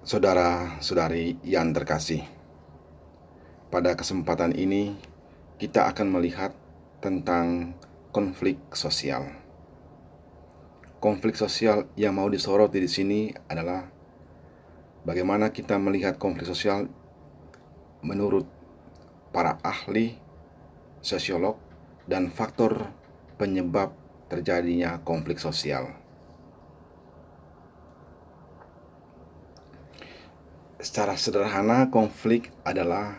Saudara-saudari yang terkasih, pada kesempatan ini kita akan melihat tentang konflik sosial. Konflik sosial yang mau disoroti di sini adalah bagaimana kita melihat konflik sosial menurut para ahli sosiolog dan faktor penyebab terjadinya konflik sosial. Secara sederhana, konflik adalah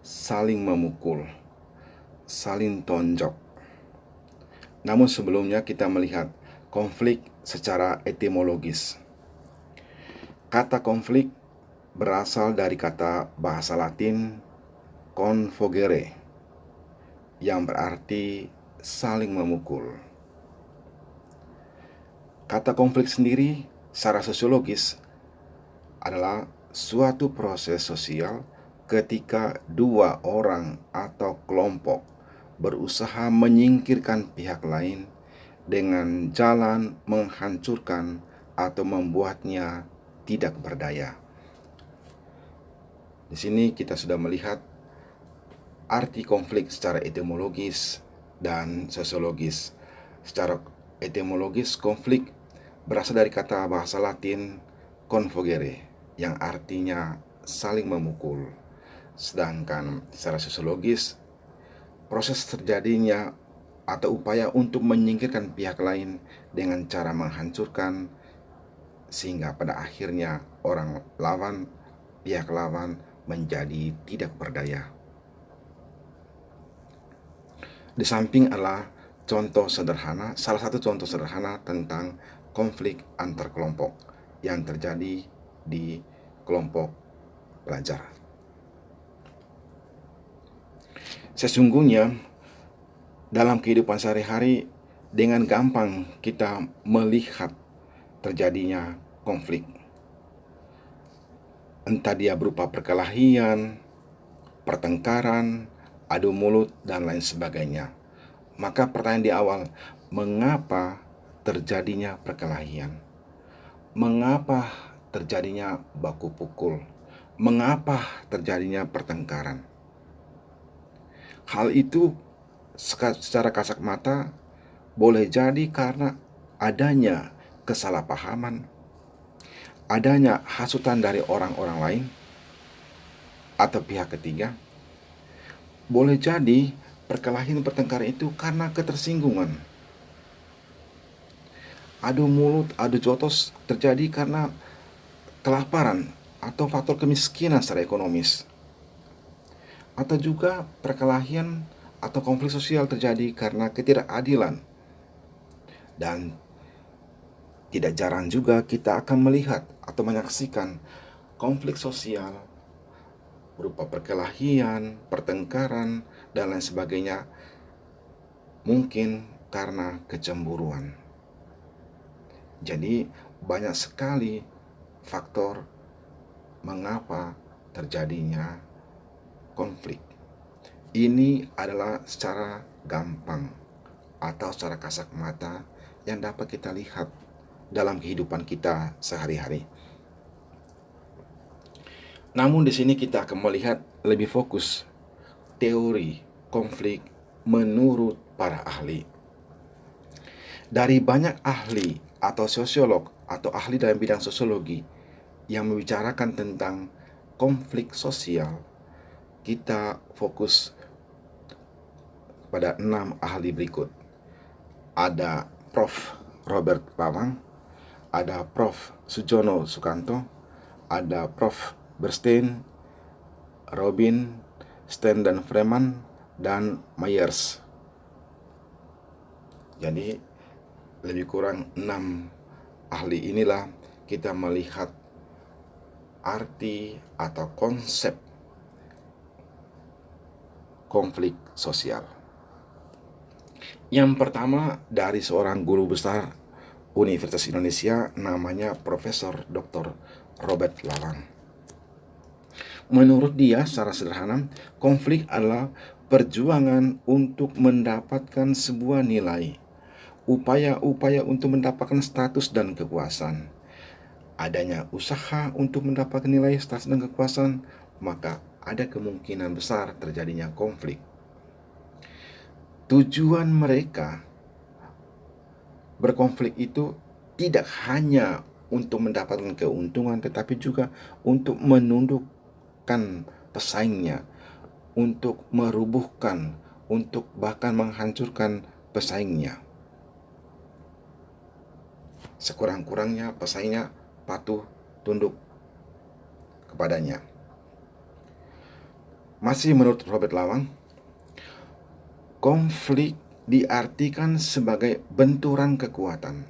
saling memukul, saling tonjok. Namun sebelumnya kita melihat konflik secara etimologis. Kata konflik berasal dari kata bahasa Latin confogere yang berarti saling memukul. Kata konflik sendiri secara sosiologis adalah suatu proses sosial ketika dua orang atau kelompok berusaha menyingkirkan pihak lain dengan jalan menghancurkan atau membuatnya tidak berdaya. Di sini kita sudah melihat arti konflik secara etimologis dan sosiologis. Secara etimologis, konflik berasal dari kata bahasa Latin confogere yang artinya saling memukul. Sedangkan secara sosiologis, proses terjadinya atau upaya untuk menyingkirkan pihak lain dengan cara menghancurkan, sehingga pada akhirnya pihak lawan menjadi tidak berdaya. Di samping adalah salah satu contoh sederhana tentang konflik antar kelompok yang terjadi di kelompok pelajar. Sesungguhnya dalam kehidupan sehari-hari dengan gampang kita melihat terjadinya konflik. Entah dia berupa perkelahian, pertengkaran, adu mulut, dan lain sebagainya. Maka pertanyaan di awal, mengapa terjadinya perkelahian? Mengapa terjadinya baku pukul? Mengapa terjadinya pertengkaran? Hal itu secara kasat mata boleh jadi karena adanya kesalahpahaman, adanya hasutan dari orang-orang lain atau pihak ketiga. Boleh jadi perkelahian pertengkaran itu karena ketersinggungan. Adu mulut, adu jotos terjadi karena kelaparan atau faktor kemiskinan secara ekonomis. Atau juga perkelahian atau konflik sosial terjadi karena ketidakadilan. Dan tidak jarang juga kita akan melihat atau menyaksikan konflik sosial berupa perkelahian, pertengkaran, dan lain sebagainya, mungkin karena kecemburuan. Jadi banyak sekali faktor mengapa terjadinya konflik. Ini adalah secara gampang atau secara kasat mata yang dapat kita lihat dalam kehidupan kita sehari-hari. Namun di sini kita akan melihat lebih fokus teori konflik menurut para ahli. Dari banyak ahli atau sosiolog atau ahli dalam bidang sosiologi yang membicarakan tentang konflik sosial, kita fokus pada 6 ahli berikut. Ada Prof. Robert Lawang, ada Prof. Sujono Sukanto, ada Prof. Bernstein, Robin, Stein dan Freeman, dan Myers. Jadi lebih kurang 6 ahli inilah kita melihat arti atau konsep konflik sosial. Yang pertama dari seorang guru besar Universitas Indonesia, namanya Profesor Dr. Robert Lawang. Menurut dia secara sederhana, konflik adalah perjuangan untuk mendapatkan sebuah nilai, upaya-upaya untuk mendapatkan status dan kekuasaan. adanya usaha untuk mendapatkan nilai status dan kekuasaan, maka ada kemungkinan besar terjadinya konflik. Tujuan mereka berkonflik itu tidak hanya untuk mendapatkan keuntungan, tetapi juga untuk menundukkan pesaingnya, untuk merubuhkan, untuk bahkan menghancurkan pesaingnya. Sekurang-kurangnya pesaingnya patuh tunduk kepadanya. Masih menurut Robert Lawang, konflik diartikan sebagai benturan kekuatan,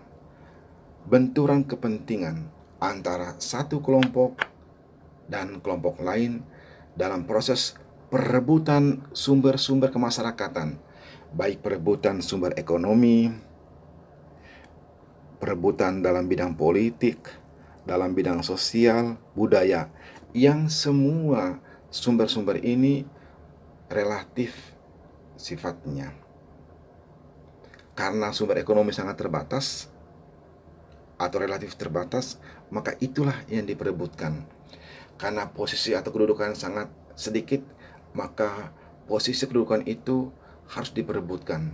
benturan kepentingan antara satu kelompok dan kelompok lain dalam proses perebutan sumber-sumber kemasyarakatan, baik perebutan sumber ekonomi, perebutan dalam bidang politik, dalam bidang sosial, budaya, yang semua sumber-sumber ini relatif sifatnya. Karena sumber ekonomi sangat terbatas atau relatif terbatas, maka itulah yang diperebutkan. Karena posisi atau kedudukan sangat sedikit, maka posisi kedudukan itu harus diperebutkan.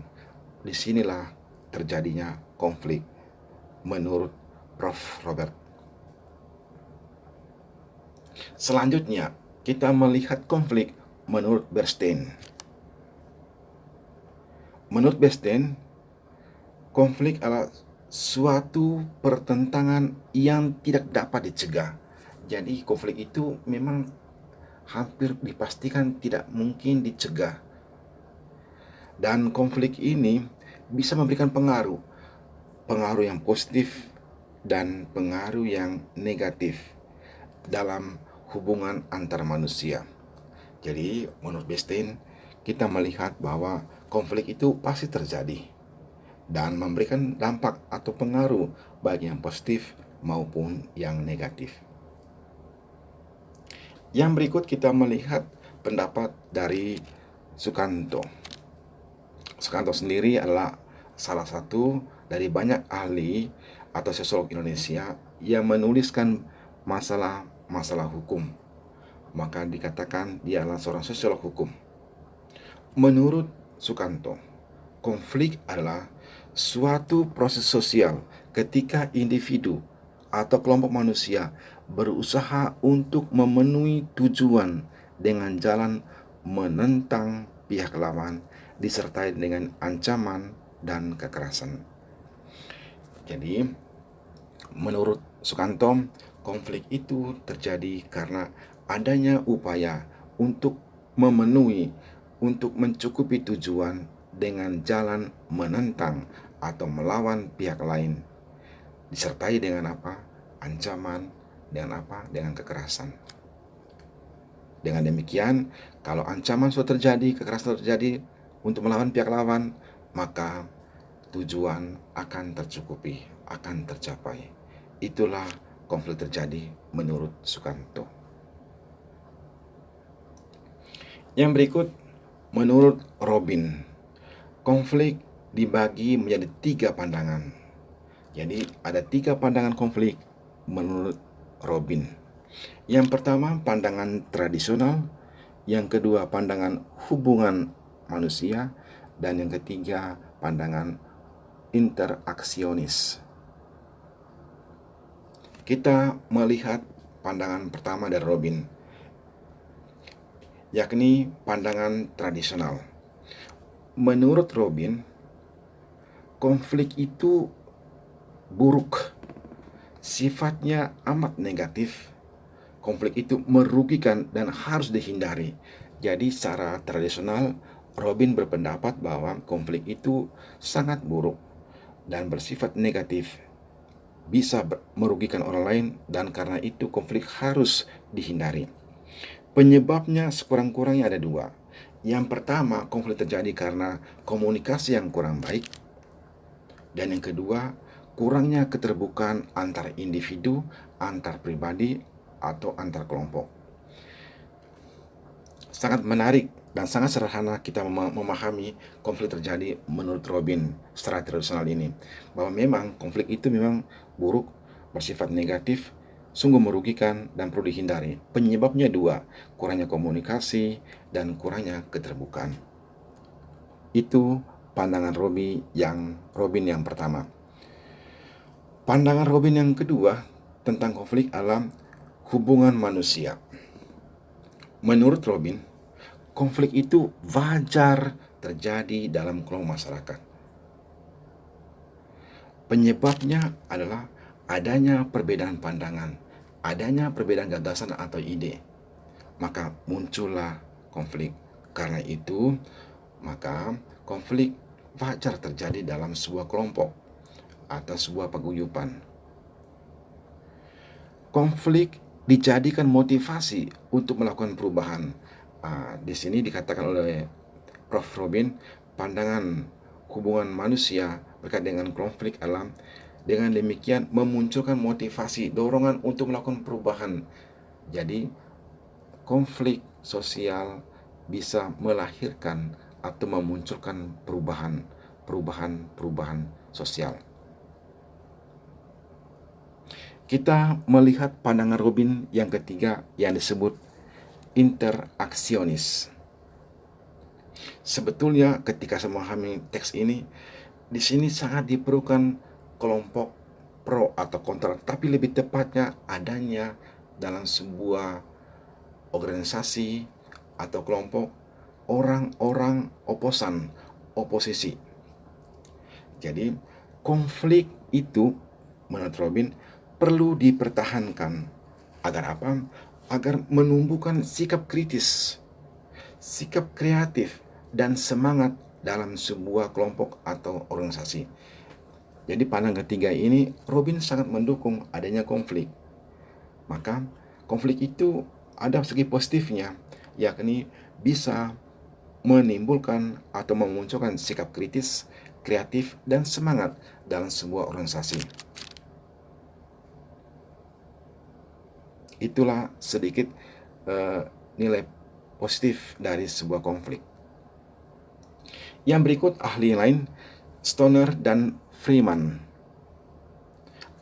Disinilah terjadinya konflik menurut Prof. Robert. Selanjutnya, kita melihat konflik menurut Bernstein. Menurut Bernstein, konflik adalah suatu pertentangan yang tidak dapat dicegah. Jadi konflik itu memang hampir dipastikan tidak mungkin dicegah. Dan konflik ini bisa memberikan pengaruh yang positif dan pengaruh yang negatif dalam hubungan antar manusia. Jadi menurut Bernstein, kita melihat bahwa konflik itu pasti terjadi dan memberikan dampak atau pengaruh baik yang positif maupun yang negatif. Yang berikut kita melihat pendapat dari Sukanto. Sukanto sendiri adalah salah satu dari banyak ahli atau sosiolog Indonesia yang menuliskan masalah hukum. Maka dikatakan dia adalah seorang sosiolog hukum. Menurut Sukanto, konflik adalah suatu proses sosial ketika individu atau kelompok manusia berusaha untuk memenuhi tujuan dengan jalan menentang pihak lawan disertai dengan ancaman dan kekerasan. Jadi, menurut Sukanto, konflik itu terjadi karena adanya upaya untuk memenuhi, untuk mencukupi tujuan dengan jalan menentang atau melawan pihak lain, disertai dengan apa? Ancaman, dengan apa? Dengan kekerasan. Dengan demikian, kalau ancaman sudah terjadi, kekerasan terjadi untuk melawan pihak lawan, maka tujuan akan tercukupi, akan tercapai. Itulah konflik terjadi menurut Sukanto. Yang berikut, menurut Robin, konflik dibagi menjadi 3 pandangan. Jadi ada 3 pandangan konflik menurut Robin. Yang pertama, pandangan tradisional. Yang kedua, pandangan hubungan manusia. Dan yang ketiga, pandangan interaksionis. Kita melihat pandangan pertama dari Robin, yakni pandangan tradisional. Menurut Robin, konflik itu buruk, sifatnya amat negatif. Konflik itu merugikan dan harus dihindari. Jadi secara tradisional, Robin berpendapat bahwa konflik itu sangat buruk dan bersifat negatif, bisa merugikan orang lain, dan karena itu konflik harus dihindari. Penyebabnya sekurang-kurangnya ada 2. Yang pertama, konflik terjadi karena komunikasi yang kurang baik. Dan yang kedua, kurangnya keterbukaan antar individu, antar pribadi, atau antar kelompok. Sangat menarik dan sangat sederhana kita memahami konflik terjadi menurut Robin secara tradisional ini. Bahwa memang konflik itu memang buruk, bersifat negatif, sungguh merugikan dan perlu dihindari. Penyebabnya dua, kurangnya komunikasi dan kurangnya keterbukaan. Itu pandangan Robin yang pertama. Pandangan Robin yang kedua tentang konflik adalah hubungan manusia. Menurut Robin, konflik itu wajar terjadi dalam kelompok masyarakat. Penyebabnya adalah adanya perbedaan pandangan, adanya perbedaan gagasan atau ide. Maka muncullah konflik. Karena itu, maka konflik wajar terjadi dalam sebuah kelompok atau sebuah paguyuban. Konflik dijadikan motivasi untuk melakukan perubahan. Di sini dikatakan oleh Prof. Robin, pandangan hubungan manusia berkaitan dengan konflik alam, dengan demikian memunculkan motivasi, dorongan untuk melakukan perubahan. Jadi, konflik sosial bisa melahirkan atau memunculkan perubahan sosial. Kita melihat pandangan Robin yang ketiga yang disebut interaksionis. Sebetulnya ketika saya memahami teks ini, di sini sangat diperlukan kelompok pro atau kontra, tapi lebih tepatnya adanya dalam sebuah organisasi atau kelompok orang-orang oposisi. Jadi konflik itu menurut Robin perlu dipertahankan. Agar apa? Agar menumbuhkan sikap kritis, sikap kreatif, dan semangat dalam sebuah kelompok atau organisasi. Jadi pandangan ketiga ini Robin sangat mendukung adanya konflik. Maka konflik itu ada segi positifnya, yakni bisa menimbulkan atau memunculkan sikap kritis, kreatif, dan semangat dalam sebuah organisasi. Itulah sedikit nilai positif dari sebuah konflik. Yang berikut ahli lain, Stoner dan Freeman.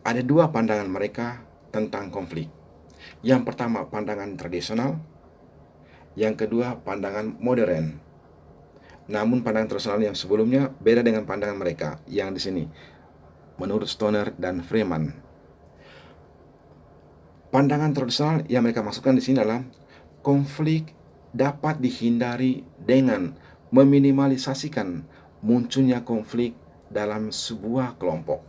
Ada dua pandangan mereka tentang konflik. Yang pertama pandangan tradisional, yang kedua pandangan modern. Namun pandangan tradisional yang sebelumnya beda dengan pandangan mereka yang di sini, menurut Stoner dan Freeman. Pandangan tradisional yang mereka masukkan di sini adalah konflik dapat dihindari dengan meminimalisasikan munculnya konflik dalam sebuah kelompok.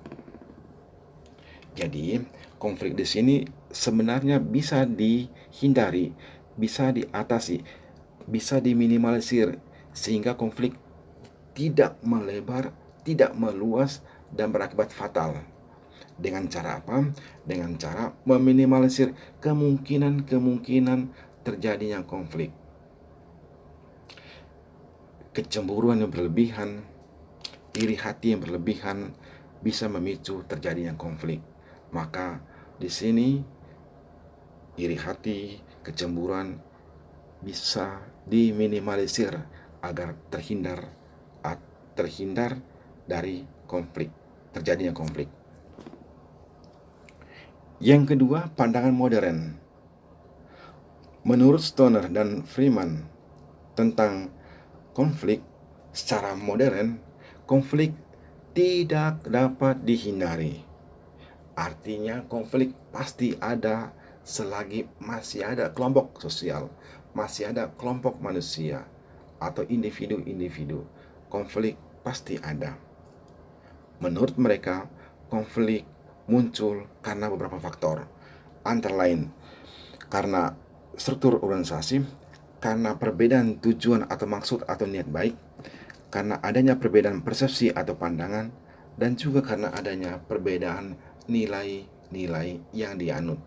Jadi, konflik di sini sebenarnya bisa dihindari, bisa diatasi, bisa diminimalisir sehingga konflik tidak melebar, tidak meluas dan berakibat fatal. Dengan cara apa? Dengan cara meminimalisir kemungkinan terjadinya konflik. Kecemburuan yang berlebihan, iri hati yang berlebihan bisa memicu terjadinya konflik. Maka di sini iri hati, kecemburuan bisa diminimalisir agar terhindar dari konflik, terjadinya konflik. Yang kedua, pandangan modern. Menurut Stoner dan Freeman tentang konflik secara modern, konflik tidak dapat dihindari. Artinya konflik pasti ada selagi masih ada kelompok sosial, masih ada kelompok manusia atau individu-individu. Konflik pasti ada. Menurut mereka, konflik muncul karena beberapa faktor, antara lain karena struktur organisasi, karena perbedaan tujuan atau maksud atau niat baik, karena adanya perbedaan persepsi atau pandangan, dan juga karena adanya perbedaan nilai-nilai yang dianut.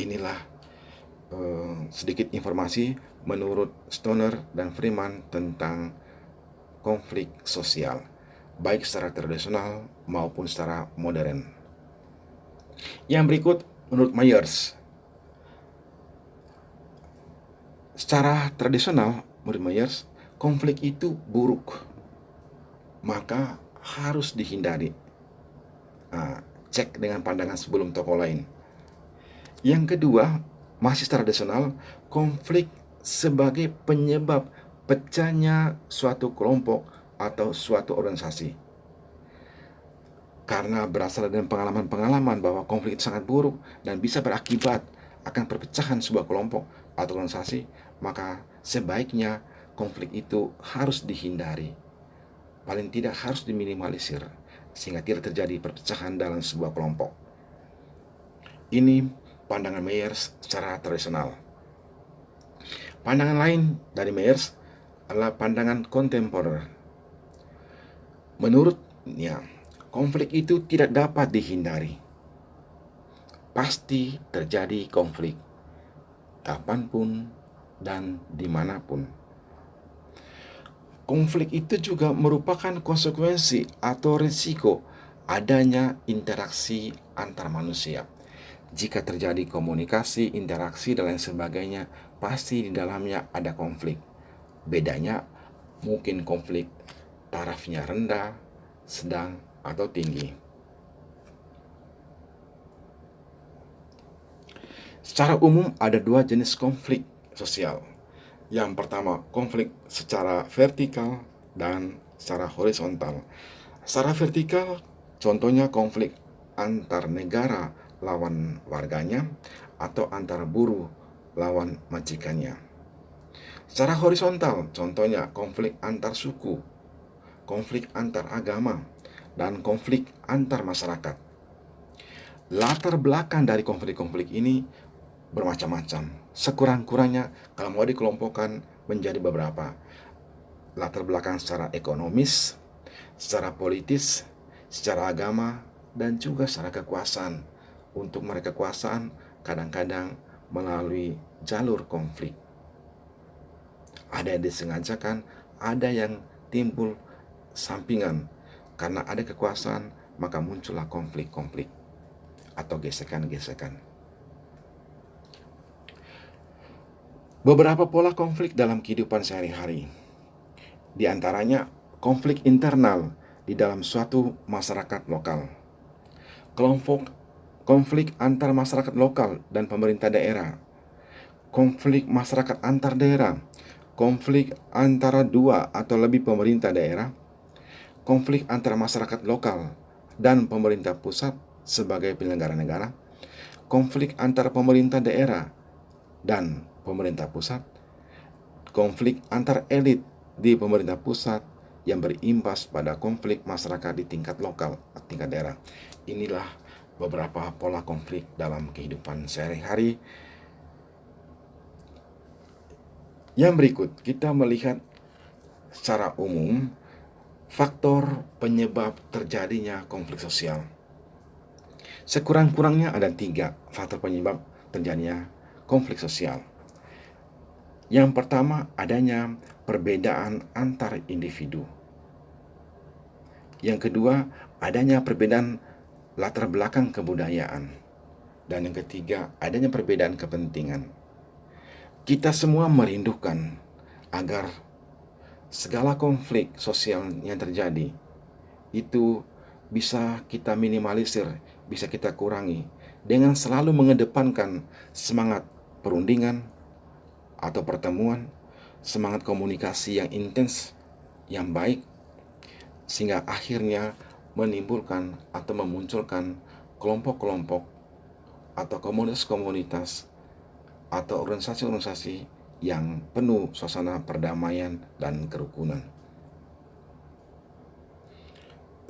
Inilah sedikit informasi menurut Stoner dan Freeman tentang konflik sosial, baik secara tradisional maupun secara modern. Yang berikut menurut Myers. Secara tradisional, menurut Myers, konflik itu buruk, maka harus dihindari. cek dengan pandangan sebelum tokoh lain. Yang kedua, masih tradisional, konflik sebagai penyebab pecahnya suatu kelompok atau suatu organisasi. Karena berasal dari pengalaman-pengalaman bahwa konflik itu sangat buruk dan bisa berakibat akan perpecahan sebuah kelompok atau organisasi, maka sebaiknya konflik itu harus dihindari. Paling tidak harus diminimalisir, sehingga tidak terjadi perpecahan dalam sebuah kelompok. Ini pandangan Myers secara tradisional. Pandangan lain dari Myers adalah pandangan kontemporer. Menurutnya, konflik itu tidak dapat dihindari. Pasti terjadi konflik, kapanpun dan dimanapun. Konflik itu juga merupakan konsekuensi atau risiko adanya interaksi antar manusia. Jika terjadi komunikasi, interaksi, dan lain sebagainya, pasti di dalamnya ada konflik. Bedanya mungkin konflik tarafnya rendah, sedang, atau tinggi. Secara umum ada dua jenis konflik sosial. Yang pertama, konflik secara vertikal dan secara horizontal. Secara vertikal, contohnya konflik antar negara lawan warganya atau antar buruh lawan majikannya. Secara horizontal, contohnya konflik antar suku, konflik antar agama, dan konflik antar masyarakat. Latar belakang dari konflik-konflik ini bermacam-macam. Sekurang-kurangnya kalau mau dikelompokkan menjadi beberapa. Latar belakang secara ekonomis, secara politis, secara agama, dan juga secara kekuasaan. Untuk meraih kekuasaan kadang-kadang melalui jalur konflik. Ada yang disengajakan, ada yang timbul sampingan. Karena ada kekuasaan, maka muncullah konflik-konflik atau gesekan-gesekan. Beberapa pola konflik dalam kehidupan sehari-hari. Di antaranya konflik internal di dalam suatu masyarakat lokal. Konflik antar masyarakat lokal dan pemerintah daerah. Konflik masyarakat antar daerah. Konflik antara dua atau lebih pemerintah daerah. Konflik antara masyarakat lokal dan pemerintah pusat sebagai penyelenggara negara. Konflik antara pemerintah daerah dan pemerintah pusat. Konflik antar elit di pemerintah pusat yang berimbas pada konflik masyarakat di tingkat lokal atau tingkat daerah. Inilah beberapa pola konflik dalam kehidupan sehari-hari. Yang berikut, kita melihat secara umum faktor penyebab terjadinya konflik sosial. Sekurang-kurangnya ada 3 faktor penyebab terjadinya konflik sosial. Yang pertama, adanya perbedaan antar individu. Yang kedua, adanya perbedaan latar belakang kebudayaan. Dan yang ketiga, adanya perbedaan kepentingan. Kita semua merindukan agar segala konflik sosial yang terjadi itu bisa kita minimalisir, bisa kita kurangi dengan selalu mengedepankan semangat perundingan atau pertemuan, semangat komunikasi yang intens, yang baik, sehingga akhirnya menimbulkan atau memunculkan kelompok-kelompok atau komunitas-komunitas atau organisasi-organisasi yang penuh suasana perdamaian dan kerukunan.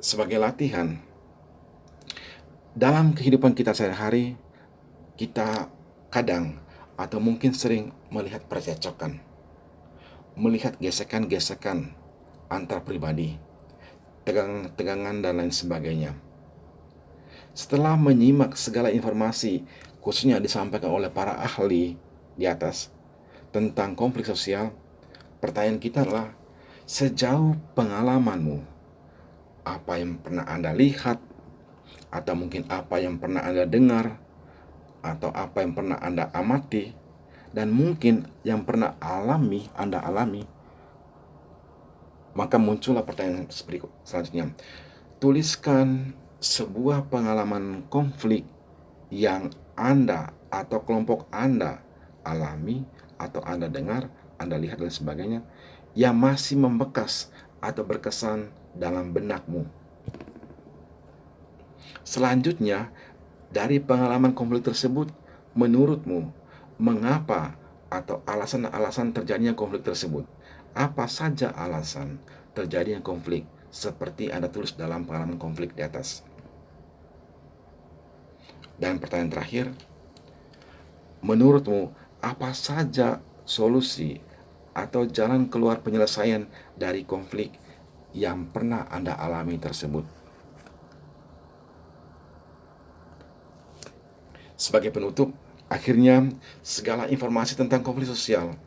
Sebagai latihan, dalam kehidupan kita sehari-hari, kita kadang atau mungkin sering melihat percekcokan, melihat gesekan-gesekan antar pribadi, tegangan dan lain sebagainya. Setelah menyimak segala informasi, khususnya disampaikan oleh para ahli di atas tentang konflik sosial, pertanyaan kita adalah, sejauh pengalamanmu, apa yang pernah Anda lihat, atau mungkin apa yang pernah Anda dengar, atau apa yang pernah Anda amati, dan mungkin yang pernah Anda alami, maka muncullah pertanyaan berikut selanjutnya. Tuliskan sebuah pengalaman konflik yang Anda atau kelompok Anda alami atau Anda dengar, Anda lihat dan sebagainya, yang masih membekas atau berkesan dalam benakmu. Selanjutnya, dari pengalaman konflik tersebut, menurutmu, mengapa atau alasan-alasan terjadinya konflik tersebut? Apa saja alasan terjadinya konflik seperti Anda tulis dalam pengalaman konflik di atas? Dan pertanyaan terakhir, menurutmu, apa saja solusi atau jalan keluar penyelesaian dari konflik yang pernah Anda alami tersebut? Sebagai penutup, akhirnya segala informasi tentang konflik sosial,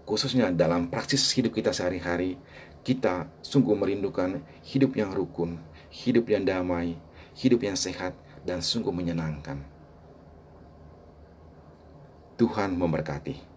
khususnya dalam praksis hidup kita sehari-hari, kita sungguh merindukan hidup yang rukun, hidup yang damai, hidup yang sehat, dan sungguh menyenangkan. Tuhan memberkati.